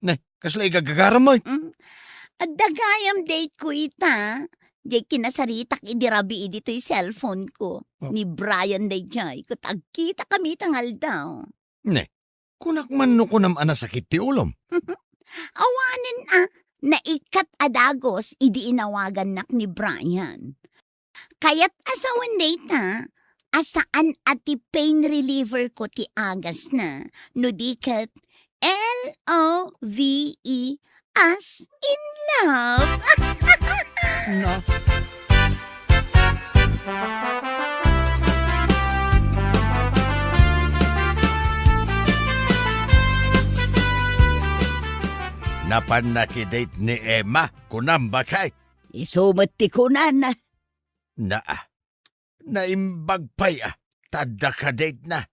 Ne, kasla igagagaram mo. At dagayam date ko ita. Di kinasaritak idirabi dito'y cellphone ko. Oh. Ni Brian day jay. Kutagkita kami tangal daw. Ne, kunak man no kunam anasakit ti ulom. Awanin naikat adagos idi inawagan nak ni Brian. Kaya't asawan date na, asaan ati pain reliever ko ti agas na, no dikat LOVE as in love. Na. Napanakidate ni Emma kunam bakay. Isumat ti kunan na. Naimbag pa'y tada ka date na.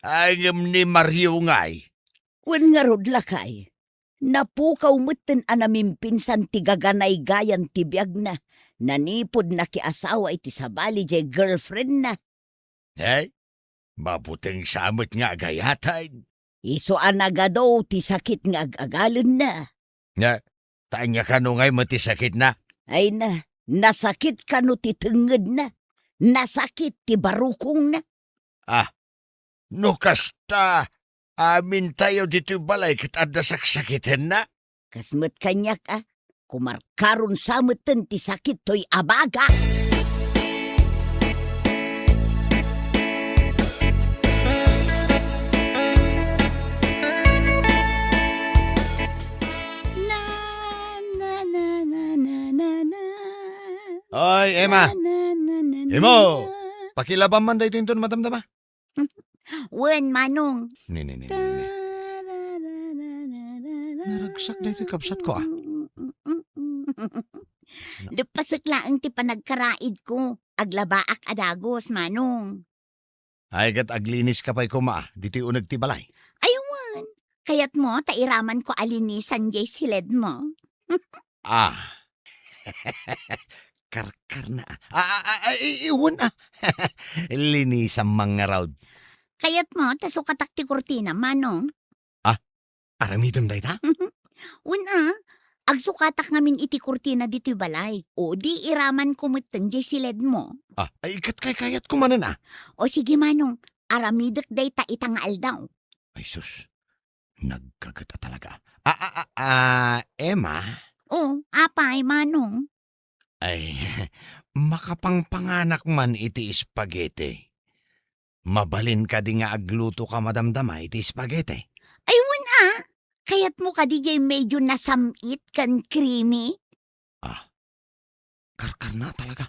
Ayam ni Mario nga'y. Wen nga rod lakay. Napukaw mutten anamin pinsan ti gaganay gayan ti biyag na. Nanipod na ki asawa iti sabali jay girlfriend na. Ay, mabuting samot nga agayatan. Iso anagadaw ti sakit nga agagalon na. Nga, tanya ka no ngay matisakit na. Ay na, nasakit ka no ti tenged na. Nasakit ti barukong na. No kasta, amin tayo dito balay kat adda saksakitan na. Kasmet kanyak kumarkaron samutan ti sakit to'y abaga. Na, na, na, na, na, na, na. Oy, Emma, Na, na, na, na, na, Imo! na. pakilaban man dito yung madamdama. Wen, Manong. Ni. Naragsak dito yung kabsat ko Lupasak laang ti panagkaraid ko. Aglabaak adagos, Manong. Ay gat aglinis ka pa'y kuma, dito yung unag ti balay. Aywan. Kayat mo, tairaman ko alinisan jay silid mo. Karkar na. Iwan Linis ang mga raud. Kayat mo, tasukatak ti kurtina, Manong. Aramidon day ta? Una, agsukatak ngamin iti kurtina dito balay. O di iraman kumutan jay silid mo. Ay ikat kay kayat kumanan O sige, Manong, aramidek day ta itangaal daw. Ay sus, nagkagata talaga. Emma? O, apay, Manong. Ay, makapangpanganak man iti spaghetti. Mabalin ka di nga agluto ka madamdama iti spaghetti. Aywan kayat mo ka di jay medyo nasamit kan creamy. Karkar na talaga.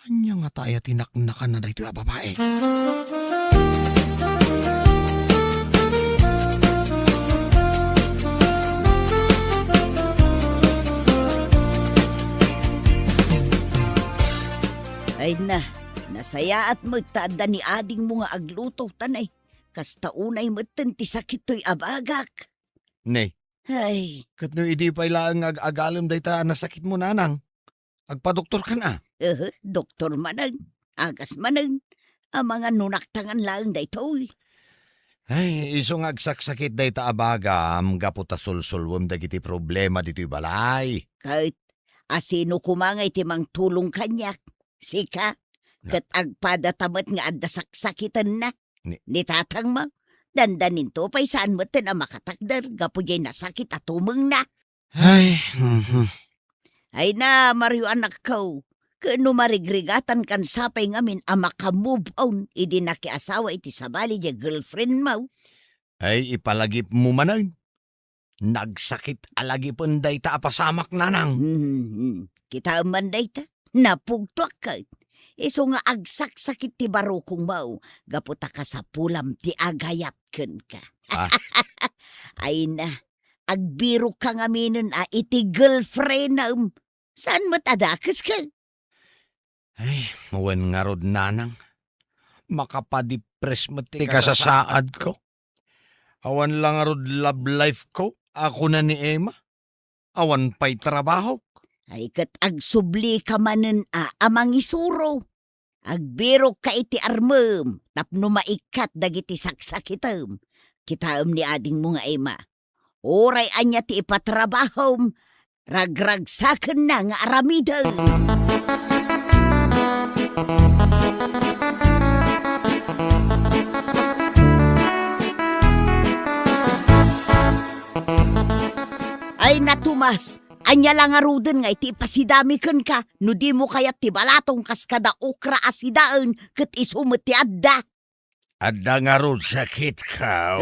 Anya nga tayo tinaknakan na dito ya babae. Ay na, nasaya at magtaanda ni ading mo nga agluto tanay. Kasta unay mutten ti sakit to'y abagak. Nay, Ay, kat no idi pa ilang agalom day ta nasakit mo nanang. Agpa-doktor ka na. doktor manang, agas manang, ang mga nunaktangan lang day to'y. Ay, iso nga agsaksakit day ta abaga, gaputa sulsulwam dagiti problema dito'y balay. Kahit asino kumangay ti mang tulong kanyak. Sika, kat agpadatamat nga adda saksakitan na. Ni tatang mo, dandanin to pa'y saan mo na makatakdar, gapo jay nasakit at tumeng na. Ay, Ay na, Mario anak ko, kano marigrigatan kan sapay ngamin ang makamove on, idi nakiasawa iti sabali jay girlfriend mo. ay ipalagip mo manay. Nagsakit alagi pun day ta apasamak nanang. Kita man day ta, napugtuak ka. Iso nga agsaksakit ti barukong mau, gaputa ka sa pulam ti agayat ken ka. Ay na, agbiro ka nga minun iti girlfriend na saan matadakas ka? Ay, mawan nga rod nanang. Makapadipres mo ti kasasaad ko. Awan lang nga rod love life ko. Ako na ni Emma. Awan pa'y trabaho. Ay kat agsubli ka manen amang isuro. Agbiro ka iti armem, tapno maikat dagiti saksakitam. Kitaam ni ading mo nga Emma. Oray anya ti ipatrabahom, ragragsaken na nga aramidan. Ay natumas, anya lang aruden nga iti pasidamiken ka, no di mo kayat ti balatong kas kada okra asidaan, ket isumet ti adda. Adda nga rod sakit ka.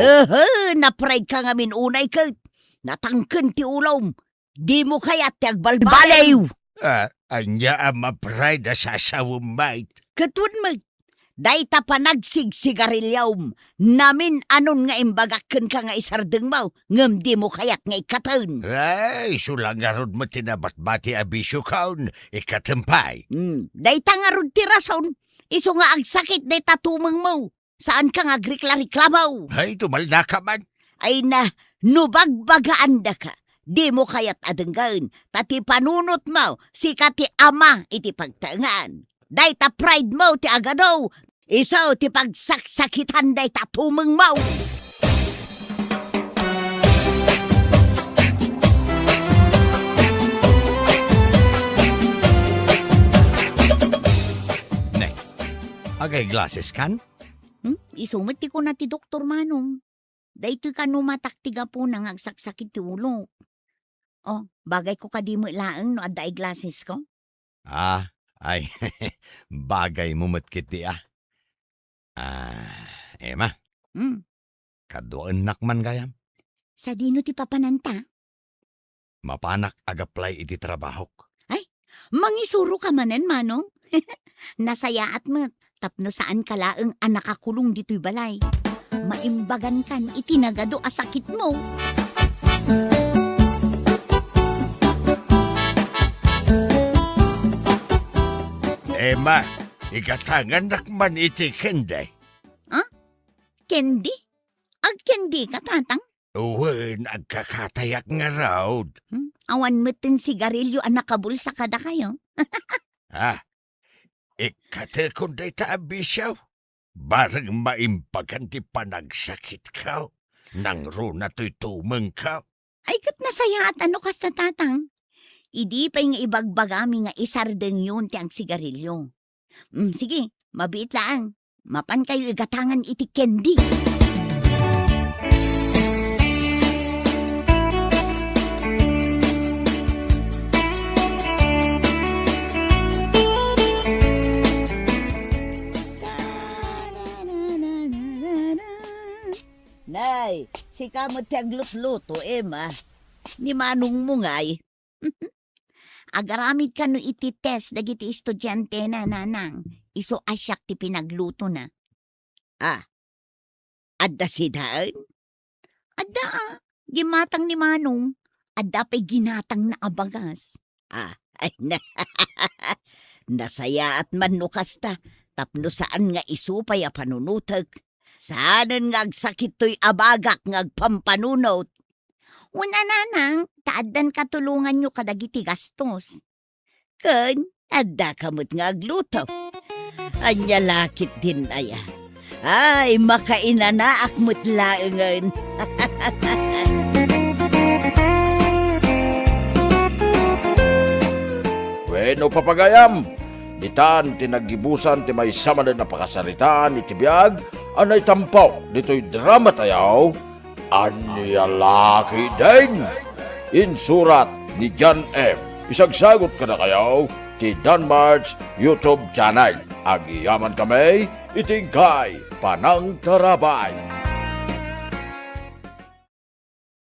Napride ka nga minunay ket, natangken ti ulom, di mo kayat ti agbalbalaw. Anya ang mapride sa sawumait. Ketun mo, dayta pa nagsigsigarilyawm, namin anon nga imbagakken ka nga isardeng mo, ngem di mo kayat nga ikatan. Ay, sulang nga rod mo tinabatbati abisyo kaon, ikatempay. Dayta nga rod ti rason, iso nga agsakit dayta tumeng mo, saan ka nga agrikla-reklamaw? Ay, tumalda ka man. Ay na, Nubagbagaan da ka. Di mo kayat adenggan. Tati panunot mo, si kati ama iti pagtangan. Day ta pride mo ti agadaw. Isaw ti pagsaksakitan day ta tumeng mo. Nay, agay glasses kan? Isumit ti ko na ti Doktor Manong. Dahito ka numataktiga po nang agsaksakit ti ulo. Oh, bagay ko kadi mo laeng no adda glasses ko. Ay, bagay mo matkiti Emma, kadoan nakman gayam. Sa dino ti papananta? Mapanak agaplay iti trabahok. Mangisuro ka manen, Manong. Nasayaat mo, tapno saan ka laeng anak akulong dito'y balay. Maimbagan kan itinagado asakit mo. Emma, ikatangan nakman iti kenday. Candy? Ag candy ka, tatang? Uwan, agkakatayak nga raw. Awan mo tin sigarilyo ang nakabulsa kada kayo. Ikate kunday taabi siyaw. Barang maimbagan ti panagsakit ka. Nang runa to'y tumeng ka. Ay kat nasaya at ano kas na tatang? Idi pa nga ibagbagami nga isardeng yun ti ang sigarilyo. Sige, mabiit lang. Mapan kayo igatangan iti candy. Nay, si kamot tiyaglut-luto, Emma. Ni Manong mo ngay. Agaramid ka no iti test dagiti estudyante na nanang. Iso asyak ti pinagluto na. Adda si daan? Adda gimatang ni Manong. Adda pa'y ginatang na abagas. Ay na. Nasaya at manukas ta. Tapno saan nga isupay a panunutag. Saanan nga agsakit to'y abagak nga agpampanunot. Una nanang, taaddan katulungan nyo kadagiti gastos. Kan, adda kamot nga agluto. Anya lakit din aya. Ay, makainanaak mo't laengan. Bueno, papagayam, ditan tinagibusan ti may sama na napakasaritaan iti biyag, anay tampaw dito'y drama tayaw, anya laki din. Insurat ni John F. Isagsagot ka na kayaw ti Danmar's YouTube channel. Agiyaman kami, itingkay panang tarabay.